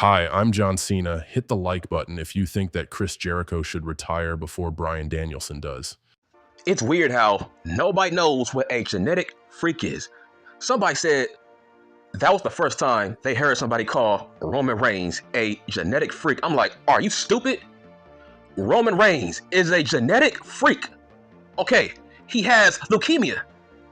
Hi, I'm John Cena. Hit the like button if you think that Chris Jericho should retire before Bryan Danielson does. It's weird how nobody knows what a genetic freak is. Somebody said that was the first time they heard somebody call Roman Reigns a genetic freak. I'm like, are you stupid? Roman Reigns is a genetic freak. Okay, he has leukemia,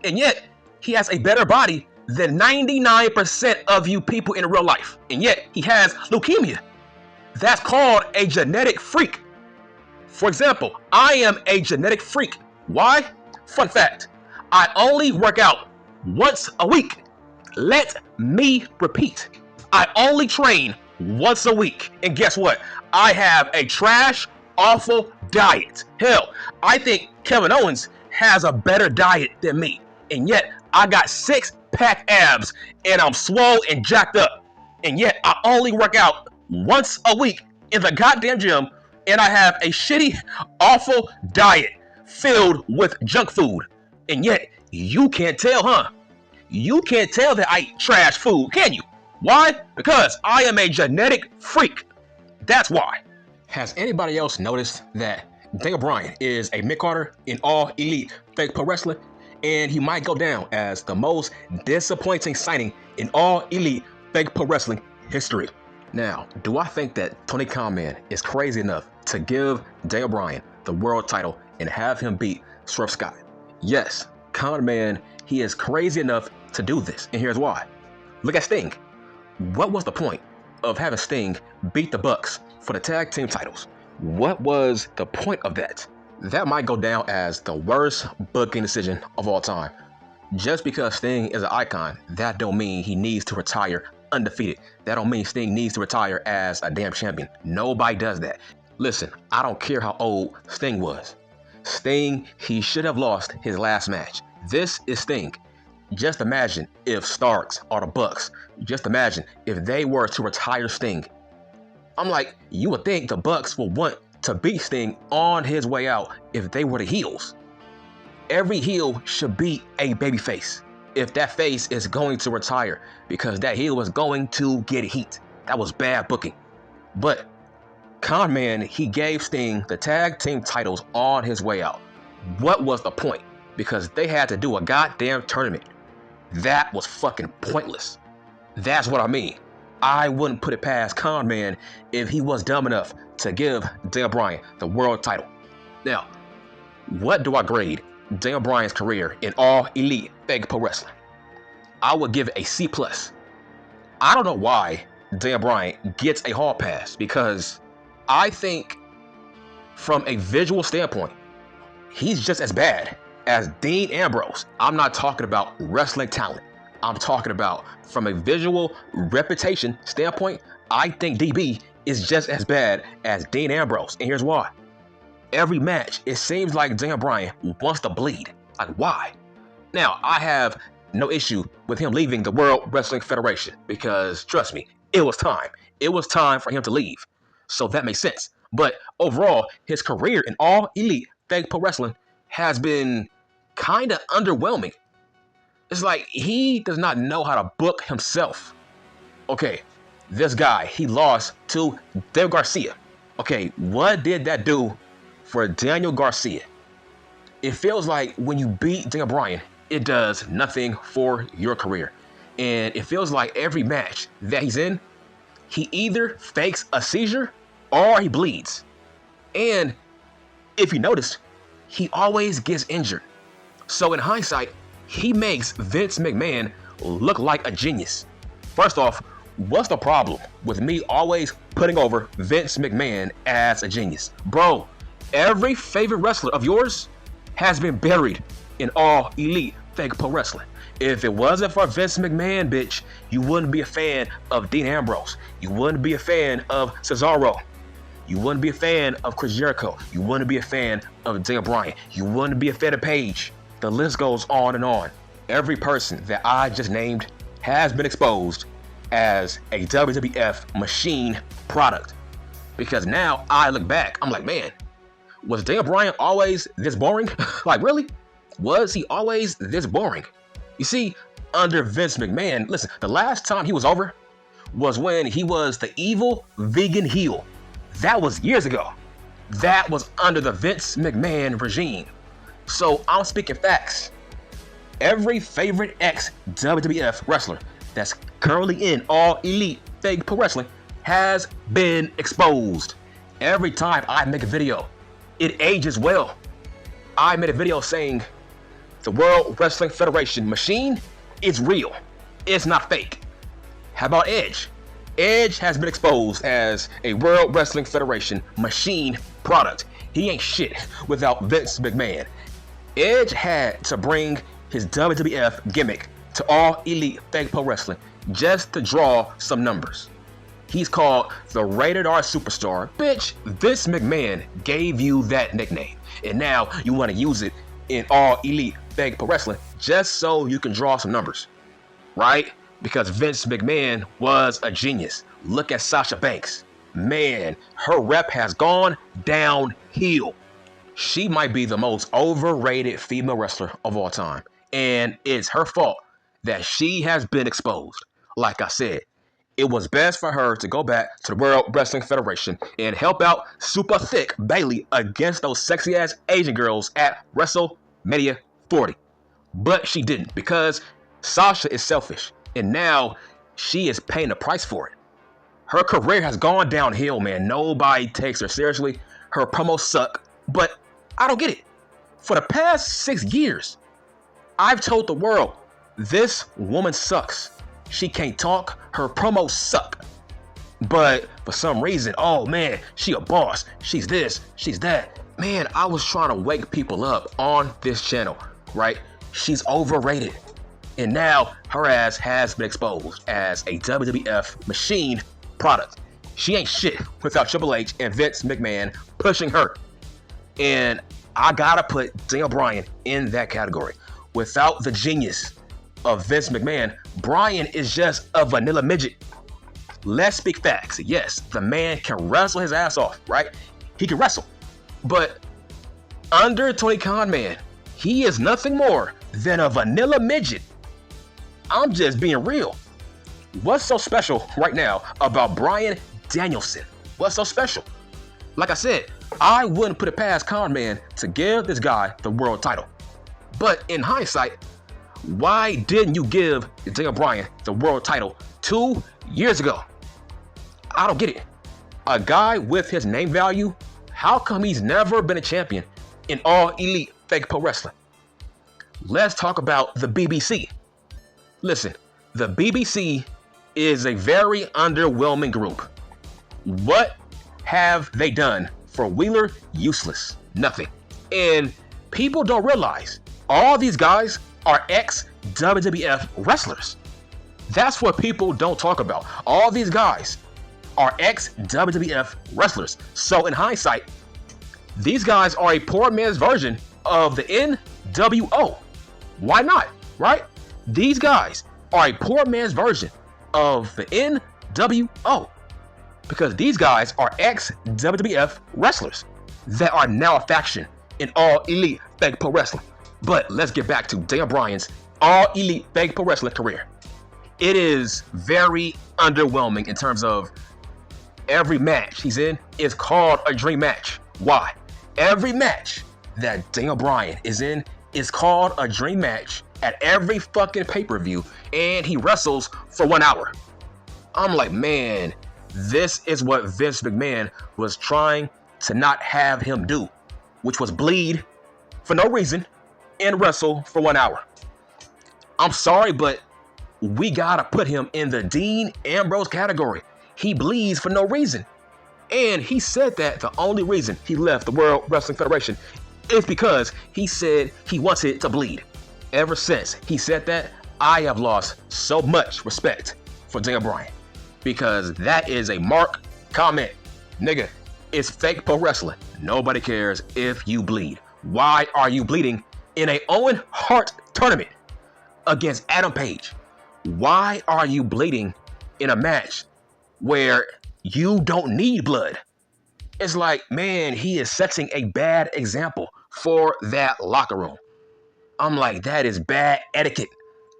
and yet he has a better body than 99% of you people in real life, and yet he has leukemia. That's called a genetic freak. For example, I am a genetic freak. Why? Fun fact, I only work out once a week. Let me repeat. I only train once a week. And guess what? I have a trash, awful diet. Hell, I think Kevin Owens has a better diet than me. And yet, I got 6-pack abs and I'm swole and jacked up. And yet, I only work out once a week in the goddamn gym, and I have a shitty, awful diet filled with junk food. And yet, you can't tell, huh? You can't tell that I eat trash food, can you? Why? Because I am a genetic freak. That's why. Has anybody else noticed that Daniel Bryan is a mid-carder in All Elite Fake Pro Wrestling? And he might go down as the most disappointing signing in All Elite Fake Pro Wrestling history. Now, do I think that Tony Khan is crazy enough to give Daniel Bryan the world title and have him beat Swerve Scott? Yes, Khan, he is crazy enough to do this, and here's why. Look at Sting. What was the point of having Sting beat the Bucks for the tag team titles? What was the point of that? That might go down as the worst booking decision of all time. Just because Sting is an icon, that don't mean he needs to retire undefeated. That don't mean Sting needs to retire as a damn champion. Nobody does that. Listen, I don't care how old Sting was. Sting, he should have lost his last match. This is Sting. Just imagine if Starks or the Bucks, just imagine if they were to retire Sting. I'm like, you would think the Bucks would want to beat Sting on his way out if they were the heels. Every heel should be a babyface if that face is going to retire, because that heel was going to get heat. That was bad booking. But Khan, he gave Sting the tag team titles on his way out. What was the point? Because they had to do a goddamn tournament. That was fucking pointless. That's what I mean. I wouldn't put it past Khan, if he was dumb enough to give Daniel Bryan the world title. Now, what do I grade Daniel Bryan's career in All Elite Fake Pro Wrestling? I would give it a C+. I don't know why Daniel Bryan gets a hall pass, because I think from a visual standpoint, he's just as bad as Dean Ambrose. I'm not talking about wrestling talent. I'm talking about from a visual reputation standpoint, I think DB is just as bad as Dean Ambrose. And here's why. Every match, it seems like Daniel Bryan wants to bleed. Like, why? Now, I have no issue with him leaving the World Wrestling Federation, because trust me, it was time. It was time for him to leave. So that makes sense. But overall, his career in All Elite Fake Pro Wrestling has been kind of underwhelming. It's like he does not know how to book himself. Okay, this guy, he lost to Daniel Garcia. Okay, what did that do for Daniel Garcia? It feels like when you beat Daniel Bryan, it does nothing for your career. And it feels like every match that he's in, he either fakes a seizure or he bleeds. And if you notice, he always gets injured. So in hindsight, he makes Vince McMahon look like a genius. First off, what's the problem with me always putting over Vince McMahon as a genius? Bro, every favorite wrestler of yours has been buried in All Elite Fake Pro Wrestling. If it wasn't for Vince McMahon, bitch, you wouldn't be a fan of Dean Ambrose. You wouldn't be a fan of Cesaro. You wouldn't be a fan of Chris Jericho. You wouldn't be a fan of Daniel Bryan. You wouldn't be a fan of Paige. The list goes on and on. Every person that I just named has been exposed as a WWF machine product. Because now I look back, I'm like, man, was Daniel Bryan always this boring? Like, really? Was he always this boring? You see, under Vince McMahon, listen, the last time he was over was when he was the evil vegan heel. That was years ago. That was under the Vince McMahon regime. So I'm speaking facts. Every favorite ex-WWF wrestler that's currently in All Elite Fake Pro Wrestling has been exposed. Every time I make a video, it ages well. I made a video saying the World Wrestling Federation machine is real. It's not fake. How about Edge? Edge has been exposed as a World Wrestling Federation machine product. He ain't shit without Vince McMahon. Edge had to bring his WWF gimmick to All Elite Fake Pro Wrestling just to draw some numbers. He's called the Rated R Superstar. Bitch, Vince McMahon gave you that nickname. And now you want to use it in All Elite Fake Pro Wrestling just so you can draw some numbers. Right? Because Vince McMahon was a genius. Look at Sasha Banks. Man, her rep has gone downhill. She might be the most overrated female wrestler of all time. And it's her fault that she has been exposed. Like I said, it was best for her to go back to the World Wrestling Federation and help out Super Thick Bayley against those sexy ass Asian girls at WrestleMania 40. But she didn't, because Sasha is selfish. And now she is paying the price for it. Her career has gone downhill, man. Nobody takes her seriously. Her promos suck. But I don't get it. For the past 6 years, I've told the world, this woman sucks. She can't talk. Her promos suck. But for some reason, oh man, she a boss. She's this, she's that. Man, I was trying to wake people up on this channel, right? She's overrated. And now her ass has been exposed as a WWF machine product. She ain't shit without Triple H and Vince McMahon pushing her. And I gotta put Daniel Bryan in that category. Without the genius of Vince McMahon, Bryan is just a vanilla midget. Let's speak facts. Yes, the man can wrestle his ass off, right? He can wrestle. But under Tony Khan, man, he is nothing more than a vanilla midget. I'm just being real. What's so special right now about Bryan Danielson? What's so special? Like I said, I wouldn't put it past Khan, man, to give this guy the world title. But in hindsight, why didn't you give Daniel Bryan the world title 2 years ago? I don't get it. A guy with his name value, how come he's never been a champion in All Elite Fake Pro Wrestling? Let's talk about the BBC. Listen, the BBC is a very underwhelming group. What have they done for Wheeler? Useless. Nothing. And people don't realize all these guys are ex-WWF wrestlers. That's what people don't talk about. All these guys are ex-WWF wrestlers. So in hindsight, these guys are a poor man's version of the NWO. Why not, right? These guys are a poor man's version of the NWO. Because these guys are ex-WWF wrestlers that are now a faction in All Elite Fake Pro Wrestling. But let's get back to Daniel Bryan's All Elite Fake Pro Wrestling career. It is very underwhelming in terms of every match he's in is called a dream match. Why? Every match that Daniel Bryan is in is called a dream match at every fucking pay-per-view, and he wrestles for 1 hour. I'm like, man, this is what Vince McMahon was trying to not have him do, which was bleed for no reason and wrestle for 1 hour. I'm sorry, but we gotta put him in the Dean Ambrose category. He bleeds for no reason. And he said that the only reason he left the World Wrestling Federation is because he said he wanted to bleed. Ever since he said that, I have lost so much respect for Daniel Bryan. Because that is a mark comment. Nigga, it's fake pro wrestling. Nobody cares if you bleed. Why are you bleeding in a Owen Hart tournament against Adam Page? Why are you bleeding in a match where you don't need blood? It's like, man, he is setting a bad example for that locker room. I'm like, that is bad etiquette.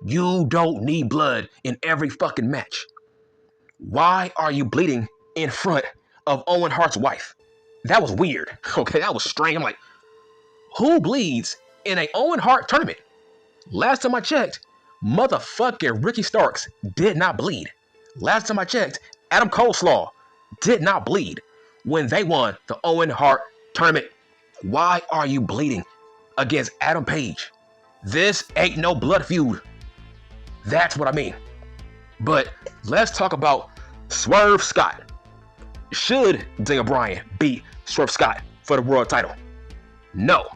You don't need blood in every fucking match. Why are you bleeding in front of Owen Hart's wife? That was weird. Okay, that was strange. I'm like, who bleeds in a Owen Hart tournament? Last time I checked, motherfucking Ricky Starks did not bleed. Last time I checked, Adam Coleslaw did not bleed when they won the Owen Hart tournament. Why are you bleeding against Adam Page? This ain't no blood feud. That's what I mean. But let's talk about Swerve Scott. Should Daniel Bryan beat Swerve Scott for the world title? No.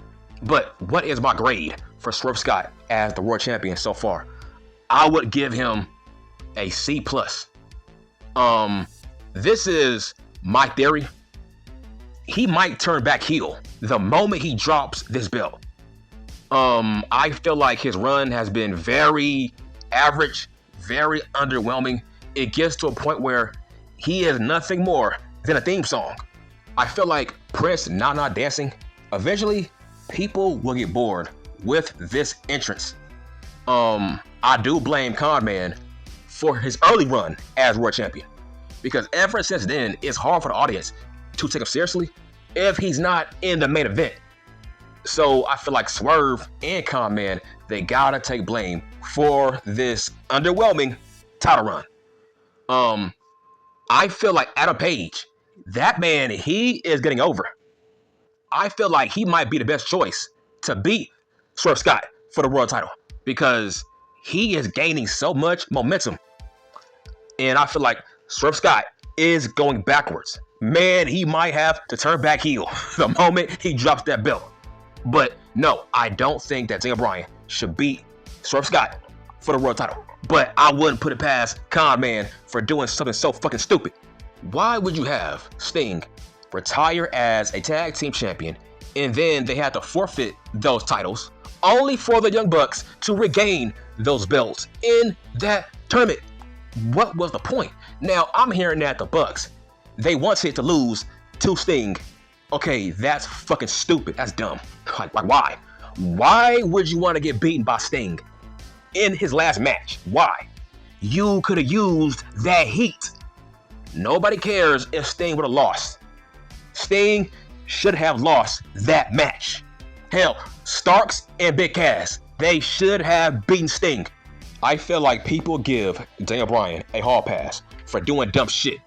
But what is my grade for Swerve Scott as the world champion so far? I would give him a C+. This is my theory. He might turn back heel the moment he drops this belt. I feel like his run has been very average, very underwhelming. It gets to a point where he is nothing more than a theme song. I feel like Prince Nana dancing, eventually people will get bored with this entrance. I do blame Con Man for his early run as world champion, because ever since then, it's hard for the audience to take him seriously if he's not in the main event. So I feel like Swerve and Con Man, they gotta take blame for this underwhelming title run. I feel like Adam Page, that man, he is getting over. I feel like he might be the best choice to beat Swerve Scott for the world title, because he is gaining so much momentum. And I feel like Swerve Scott is going backwards. Man, he might have to turn back heel the moment he drops that belt. But no, I don't think that Daniel Bryan should beat Swerve Scott for the world title. But I wouldn't put it past Con Man for doing something so fucking stupid. Why would you have Sting retire as a tag team champion, and then they had to forfeit those titles only for the Young Bucks to regain those belts in that tournament? What was the point? Now, I'm hearing that the Bucks, they wanted to lose to Sting. Okay, that's fucking stupid. That's dumb. Like why? Why would you want to get beaten by Sting in his last match? Why? You could have used that heat. Nobody cares if Sting would have lost. Sting should have lost that match. Hell, Starks and Big Cass, they should have beaten Sting. I feel like people give Daniel Bryan a hall pass for doing dumb shit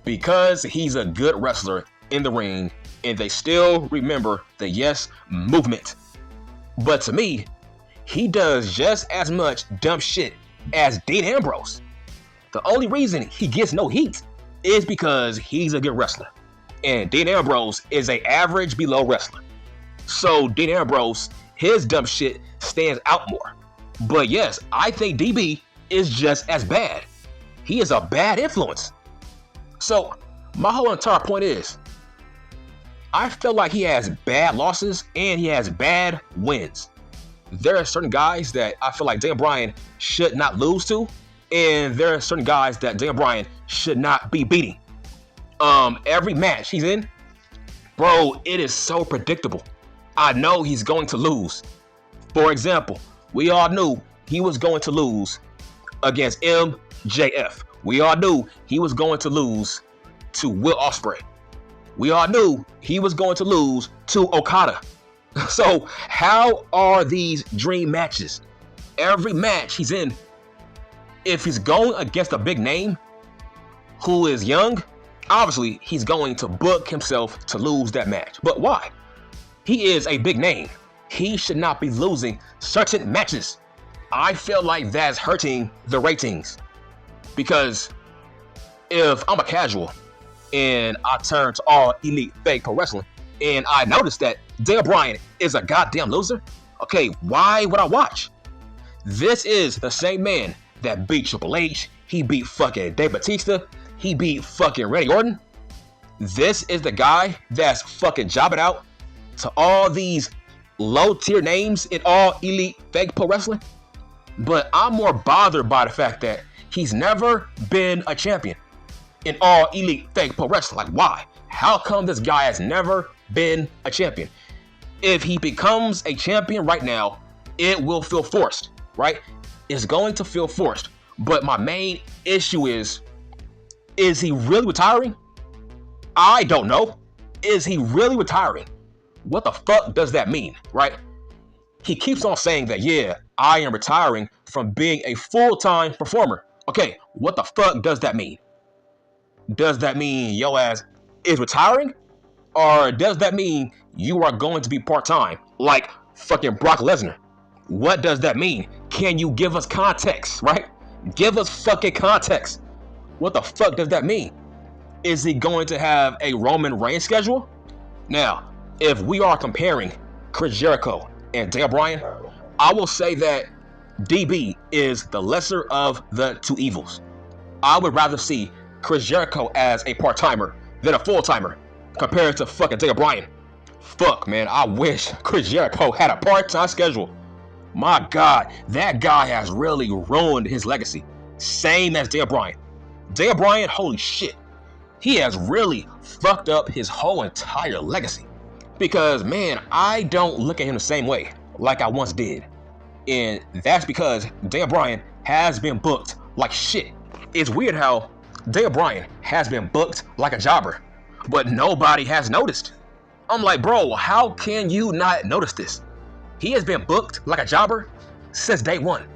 because he's a good wrestler in the ring, and they still remember the Yes movement. But to me, he does just as much dumb shit as Dean Ambrose. The only reason he gets no heat is because he's a good wrestler, and Dean Ambrose is an average below wrestler. So Dean Ambrose, his dumb shit stands out more. But yes, I think DB is just as bad. He is a bad influence. So my whole entire point is, I feel like he has bad losses and he has bad wins. There are certain guys that I feel like Daniel Bryan should not lose to, and there are certain guys that Daniel Bryan should not be beating. Every match he's in, bro, it is so predictable. I know he's going to lose. For example, we all knew he was going to lose against MJF. We all knew he was going to lose to Will Ospreay. We all knew he was going to lose to Okada. So how are these dream matches? Every match he's in, if he's going against a big name who is young, obviously he's going to book himself to lose that match. But why? He is a big name. He should not be losing certain matches. I feel like that's hurting the ratings, because if I'm a casual and I turn to All Elite Fake Pro Wrestling and I notice that Daniel Bryan is a goddamn loser, okay, why would I watch? This is the same man that beat Triple H. He beat fucking Dave Batista. He beat fucking Randy Orton. This is the guy that's fucking jobbing out to all these low-tier names in All Elite Fake Pro Wrestling. But I'm more bothered by the fact that he's never been a champion in All Elite Fake Pro Wrestling. Like, why? How come this guy has never been a champion? If he becomes a champion right now, it will feel forced, right? It's going to feel forced. But my main issue is Is he really retiring? I don't know. Is he really retiring? What the fuck does that mean, right? He keeps on saying that, yeah, I am retiring from being a full-time performer. Okay, what the fuck does that mean? Does that mean yo ass is retiring? Or does that mean you are going to be part-time, like fucking Brock Lesnar? What does that mean? Can you give us context, right? Give us fucking context. What the fuck does that mean? Is he going to have a Roman Reigns schedule? Now, if we are comparing Chris Jericho and Daniel Bryan, I will say that DB is the lesser of the two evils. I would rather see Chris Jericho as a part-timer than a full-timer compared to fucking Daniel Bryan. Fuck, man, I wish Chris Jericho had a part-time schedule. My God, that guy has really ruined his legacy. Same as Daniel Bryan. Daniel Bryan, holy shit, he has really fucked up his whole entire legacy. Because, man, I don't look at him the same way like I once did. And that's because Daniel Bryan has been booked like shit. It's weird how Daniel Bryan has been booked like a jobber, but nobody has noticed. I'm like, bro, how can you not notice this? He has been booked like a jobber since day one.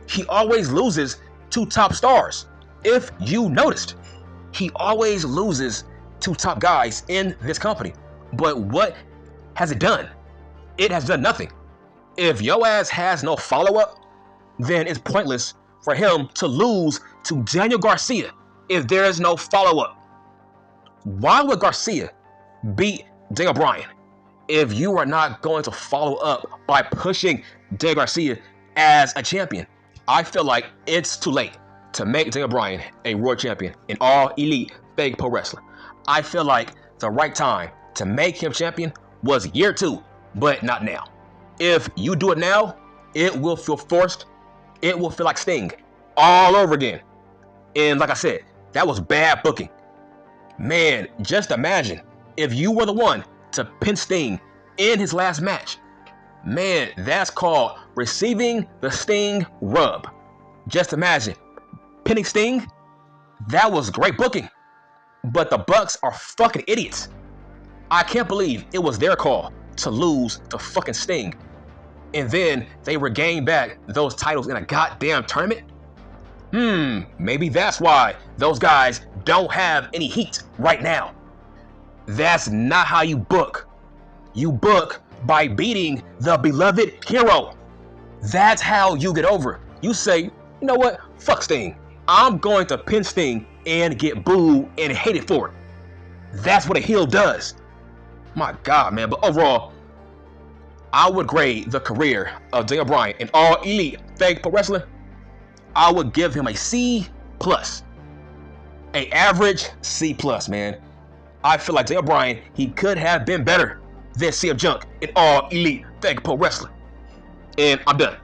He always loses to top stars. If you noticed, he always loses to top guys in this company. But what has it done? It has done nothing. If yo ass has no follow-up, then it's pointless for him to lose to Daniel Garcia if there is no follow-up. Why would Garcia beat Daniel Bryan if you are not going to follow up by pushing Daniel Garcia as a champion? I feel like it's too late to make Daniel Bryan a world champion in All Elite Fake Pro Wrestling. I feel like the right time to make him champion was year 2, but not now. If you do it now, it will feel forced. It will feel like Sting all over again. And like I said, that was bad booking. Man, just imagine if you were the one to pin Sting in his last match. Man, that's called receiving the Sting rub. Just imagine pinning Sting. That was great booking. But the Bucks are fucking idiots. I can't believe it was their call to lose to fucking Sting. And then they regain back those titles in a goddamn tournament? Maybe that's why those guys don't have any heat right now. That's not how you book. You book by beating the beloved hero. That's how you get over. You say, you know what? Fuck Sting. I'm going to pin Sting and get booed and hated for it. That's what a heel does. My God, man. But overall, I would grade the career of Daniel Bryan in All Elite Fake Pro Wrestling. I would give him a C+. A average C+, man. I feel like Daniel Bryan, he could have been better than CM Junk in All Elite Fake Pro Wrestling. And I'm done.